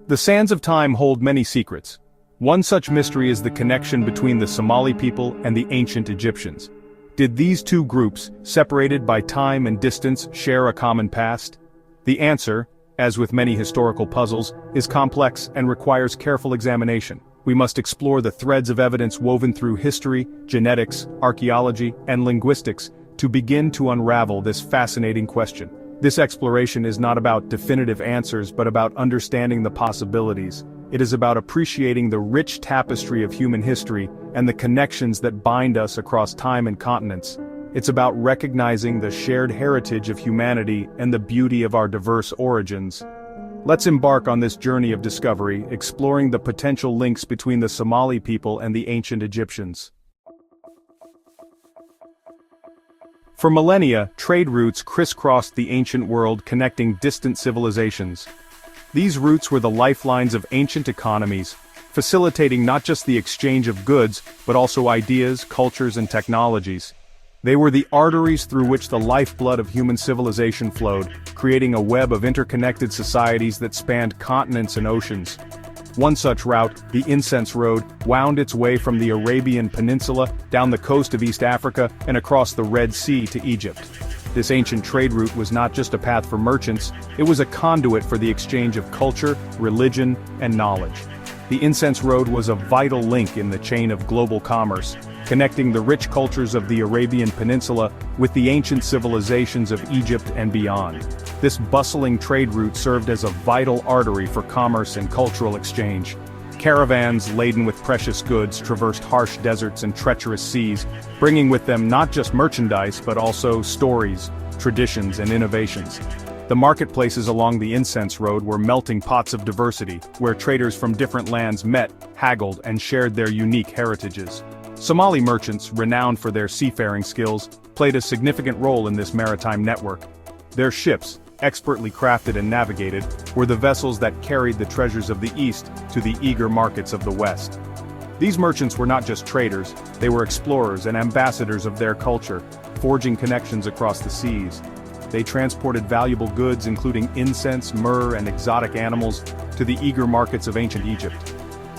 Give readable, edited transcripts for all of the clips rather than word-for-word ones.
The sands of time hold many secrets. One such mystery is the connection between the Somali people and the ancient Egyptians. Did these two groups, separated by time and distance, share a common past? The answer, as with many historical puzzles, is complex and requires careful examination. We must explore the threads of evidence woven through history, genetics, archaeology, and linguistics to begin to unravel this fascinating question. This exploration is not about definitive answers but about understanding the possibilities. It is about appreciating the rich tapestry of human history and the connections that bind us across time and continents. It's about recognizing the shared heritage of humanity and the beauty of our diverse origins. Let's embark on this journey of discovery, exploring the potential links between the Somali people and the ancient Egyptians. For millennia, trade routes crisscrossed the ancient world, connecting distant civilizations. These routes were the lifelines of ancient economies, facilitating not just the exchange of goods, but also ideas, cultures, and technologies. They were the arteries through which the lifeblood of human civilization flowed, creating a web of interconnected societies that spanned continents and oceans. One such route, the Incense Road, wound its way from the Arabian Peninsula, down the coast of East Africa, and across the Red Sea to Egypt. This ancient trade route was not just a path for merchants, it was a conduit for the exchange of culture, religion, and knowledge. The Incense Road was a vital link in the chain of global commerce, connecting the rich cultures of the Arabian Peninsula with the ancient civilizations of Egypt and beyond. This bustling trade route served as a vital artery for commerce and cultural exchange. Caravans laden with precious goods traversed harsh deserts and treacherous seas, bringing with them not just merchandise but also stories, traditions, and innovations. The marketplaces along the Incense Road were melting pots of diversity, where traders from different lands met, haggled, and shared their unique heritages. Somali merchants, renowned for their seafaring skills, played a significant role in this maritime network. Their ships, expertly crafted and navigated, were the vessels that carried the treasures of the East to the eager markets of the West. These merchants were not just traders, they were explorers and ambassadors of their culture, forging connections across the seas. They transported valuable goods including incense, myrrh, and exotic animals to the eager markets of ancient Egypt.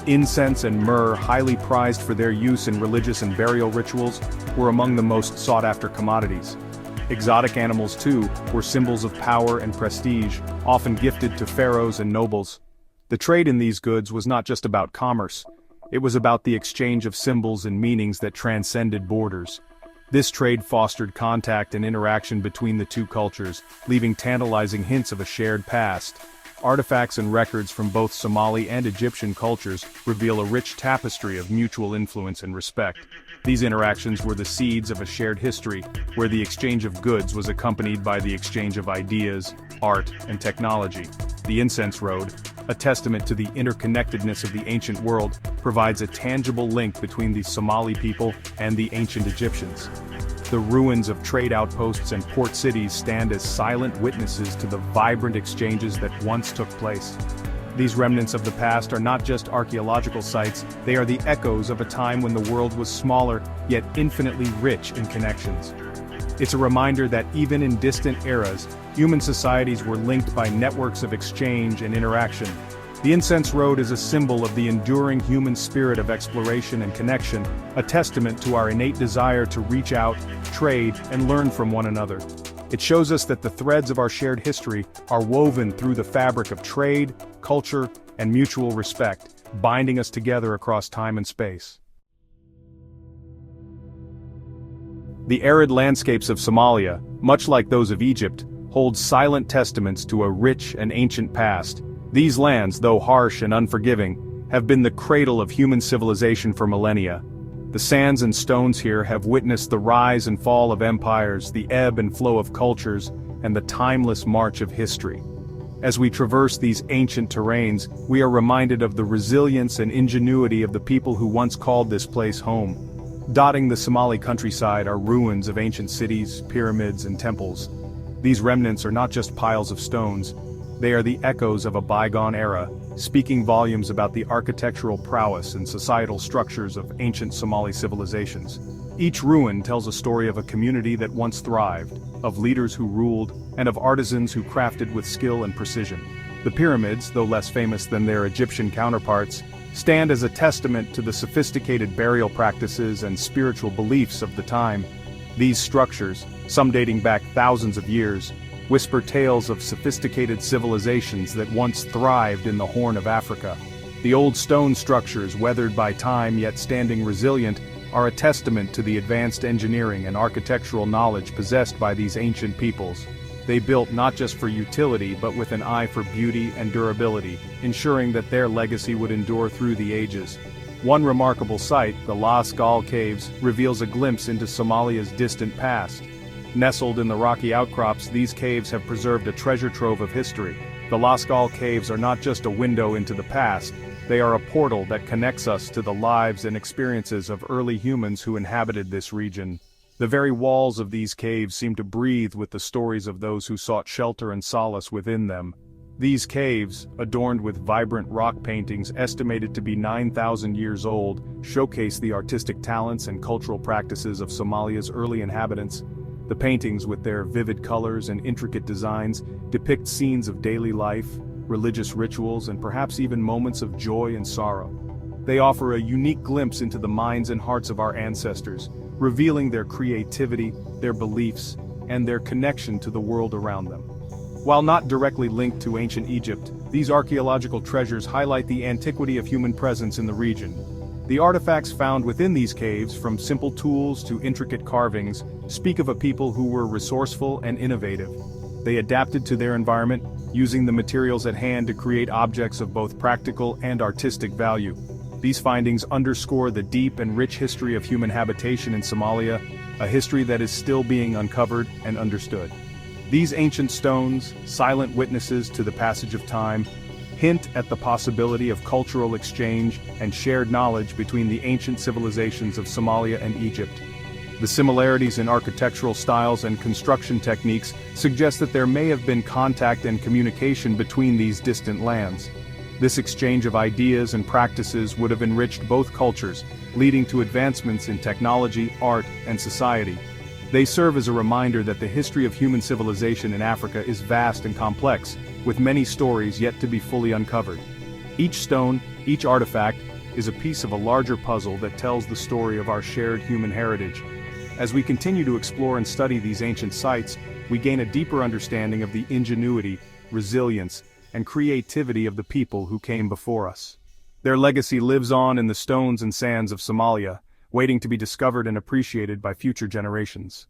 Incense and myrrh, highly prized for their use in religious and burial rituals, were among the most sought-after commodities. Exotic animals, too, were symbols of power and prestige, often gifted to pharaohs and nobles. The trade in these goods was not just about commerce. It was about the exchange of symbols and meanings that transcended borders. This trade fostered contact and interaction between the two cultures, leaving tantalizing hints of a shared past. Artifacts and records from both Somali and Egyptian cultures reveal a rich tapestry of mutual influence and respect. These interactions were the seeds of a shared history, where the exchange of goods was accompanied by the exchange of ideas, art, and technology. The Incense Road, a testament to the interconnectedness of the ancient world, provides a tangible link between the Somali people and the ancient Egyptians. The ruins of trade outposts and port cities stand as silent witnesses to the vibrant exchanges that once took place. These remnants of the past are not just archaeological sites, they are the echoes of a time when the world was smaller, yet infinitely rich in connections. It's a reminder that even in distant eras, human societies were linked by networks of exchange and interaction. The Incense Road is a symbol of the enduring human spirit of exploration and connection, a testament to our innate desire to reach out, trade, and learn from one another. It shows us that the threads of our shared history are woven through the fabric of trade, culture, and mutual respect, binding us together across time and space. The arid landscapes of Somalia, much like those of Egypt, hold silent testaments to a rich and ancient past. These lands, though harsh and unforgiving, have been the cradle of human civilization for millennia. The sands and stones here have witnessed the rise and fall of empires, the ebb and flow of cultures, and the timeless march of history. As we traverse these ancient terrains, we are reminded of the resilience and ingenuity of the people who once called this place home. Dotting the Somali countryside are ruins of ancient cities, pyramids, and temples. These remnants are not just piles of stones, they are the echoes of a bygone era, speaking volumes about the architectural prowess and societal structures of ancient Somali civilizations. Each ruin tells a story of a community that once thrived, of leaders who ruled, and of artisans who crafted with skill and precision. The pyramids, though less famous than their Egyptian counterparts, stand as a testament to the sophisticated burial practices and spiritual beliefs of the time. These structures, some dating back thousands of years, whisper tales of sophisticated civilizations that once thrived in the Horn of Africa. The old stone structures, weathered by time yet standing resilient, are a testament to the advanced engineering and architectural knowledge possessed by these ancient peoples. They built not just for utility but with an eye for beauty and durability, ensuring that their legacy would endure through the ages. One remarkable site, the Las Gal Caves, reveals a glimpse into Somalia's distant past. Nestled in the rocky outcrops, these caves have preserved a treasure trove of history. The Las Gal Caves are not just a window into the past, they are a portal that connects us to the lives and experiences of early humans who inhabited this region. The very walls of these caves seem to breathe with the stories of those who sought shelter and solace within them. These caves, adorned with vibrant rock paintings estimated to be 9,000 years old, showcase the artistic talents and cultural practices of Somalia's early inhabitants. The paintings, with their vivid colors and intricate designs, depict scenes of daily life, religious rituals, and perhaps even moments of joy and sorrow. They offer a unique glimpse into the minds and hearts of our ancestors, revealing their creativity, their beliefs, and their connection to the world around them. While not directly linked to ancient Egypt, these archaeological treasures highlight the antiquity of human presence in the region. The artifacts found within these caves, from simple tools to intricate carvings, speak of a people who were resourceful and innovative. They adapted to their environment, using the materials at hand to create objects of both practical and artistic value. These findings underscore the deep and rich history of human habitation in Somalia, a history that is still being uncovered and understood. These ancient stones, silent witnesses to the passage of time, hint at the possibility of cultural exchange and shared knowledge between the ancient civilizations of Somalia and Egypt. The similarities in architectural styles and construction techniques suggest that there may have been contact and communication between these distant lands. This exchange of ideas and practices would have enriched both cultures, leading to advancements in technology, art, and society. They serve as a reminder that the history of human civilization in Africa is vast and complex, with many stories yet to be fully uncovered. Each stone, each artifact, is a piece of a larger puzzle that tells the story of our shared human heritage. As we continue to explore and study these ancient sites, we gain a deeper understanding of the ingenuity, resilience, and creativity of the people who came before us. Their legacy lives on in the stones and sands of Somalia, waiting to be discovered and appreciated by future generations.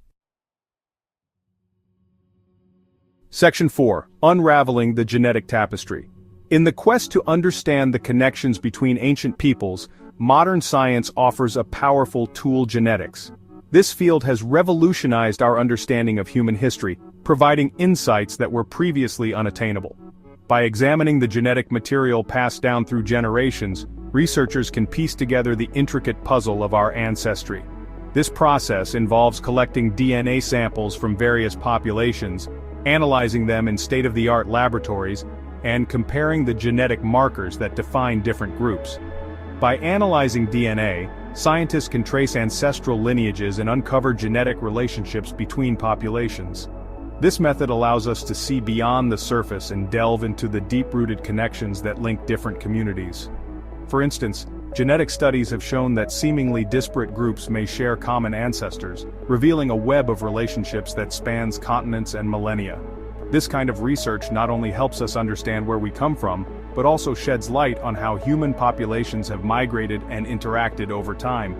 Section 4. Unraveling the Genetic Tapestry. In the quest to understand the connections between ancient peoples, modern science offers a powerful tool: genetics. This field has revolutionized our understanding of human history, providing insights that were previously unattainable. By examining the genetic material passed down through generations, researchers can piece together the intricate puzzle of our ancestry. This process involves collecting DNA samples from various populations, analyzing them in state-of-the-art laboratories, and comparing the genetic markers that define different groups. By analyzing DNA, scientists can trace ancestral lineages and uncover genetic relationships between populations. This method allows us to see beyond the surface and delve into the deep-rooted connections that link different communities. For instance, genetic studies have shown that seemingly disparate groups may share common ancestors, revealing a web of relationships that spans continents and millennia. This kind of research not only helps us understand where we come from, but also sheds light on how human populations have migrated and interacted over time.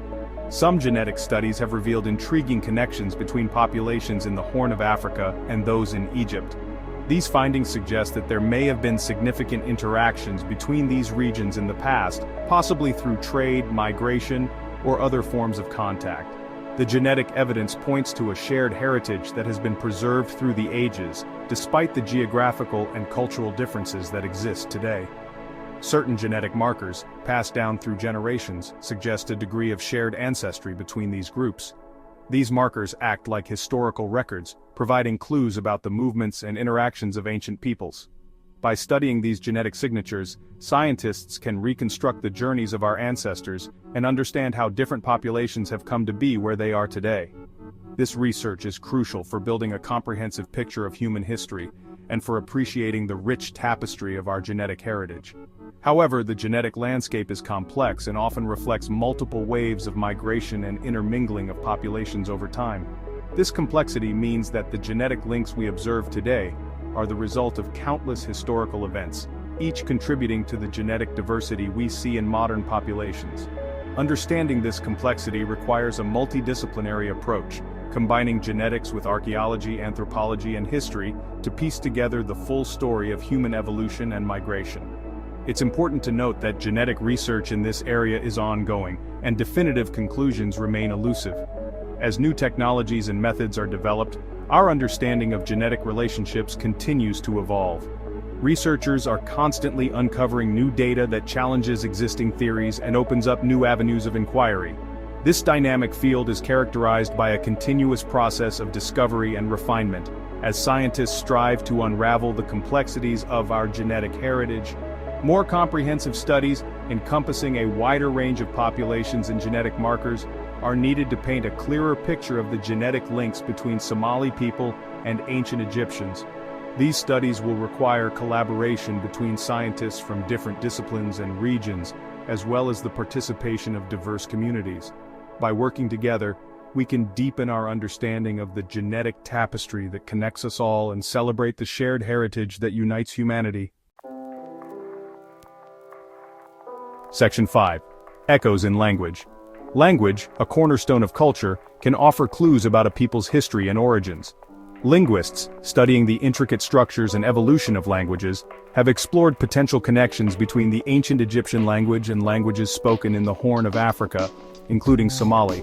Some genetic studies have revealed intriguing connections between populations in the Horn of Africa and those in Egypt. These findings suggest that there may have been significant interactions between these regions in the past, possibly through trade, migration, or other forms of contact. The genetic evidence points to a shared heritage that has been preserved through the ages, despite the geographical and cultural differences that exist today. Certain genetic markers, passed down through generations, suggest a degree of shared ancestry between these groups. These markers act like historical records, providing clues about the movements and interactions of ancient peoples. By studying these genetic signatures, scientists can reconstruct the journeys of our ancestors and understand how different populations have come to be where they are today. This research is crucial for building a comprehensive picture of human history, and for appreciating the rich tapestry of our genetic heritage. However, the genetic landscape is complex and often reflects multiple waves of migration and intermingling of populations over time. This complexity means that the genetic links we observe today are the result of countless historical events, each contributing to the genetic diversity we see in modern populations. Understanding this complexity requires a multidisciplinary approach, combining genetics with archaeology, anthropology, and history to piece together the full story of human evolution and migration. It's important to note that genetic research in this area is ongoing, and definitive conclusions remain elusive. As new technologies and methods are developed, our understanding of genetic relationships continues to evolve. Researchers are constantly uncovering new data that challenges existing theories and opens up new avenues of inquiry. This dynamic field is characterized by a continuous process of discovery and refinement, as scientists strive to unravel the complexities of our genetic heritage. More comprehensive studies, encompassing a wider range of populations and genetic markers, are needed to paint a clearer picture of the genetic links between Somali people and ancient Egyptians. These studies will require collaboration between scientists from different disciplines and regions, as well as the participation of diverse communities. By working together, we can deepen our understanding of the genetic tapestry that connects us all and celebrate the shared heritage that unites humanity. Section 5. Echoes in language. Language, a cornerstone of culture, can offer clues about a people's history and origins. Linguists, studying the intricate structures and evolution of languages, have explored potential connections between the ancient Egyptian language and languages spoken in the Horn of Africa, including Somali.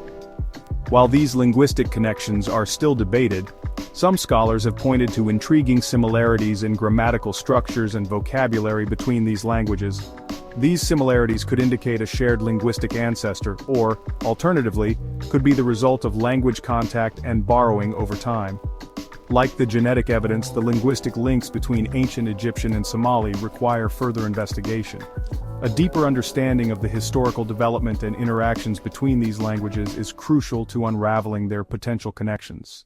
While these linguistic connections are still debated, some scholars have pointed to intriguing similarities in grammatical structures and vocabulary between these languages. These similarities could indicate a shared linguistic ancestor, or, alternatively, could be the result of language contact and borrowing over time. Like the genetic evidence, the linguistic links between ancient Egyptian and Somali require further investigation. A deeper understanding of the historical development and interactions between these languages is crucial to unraveling their potential connections.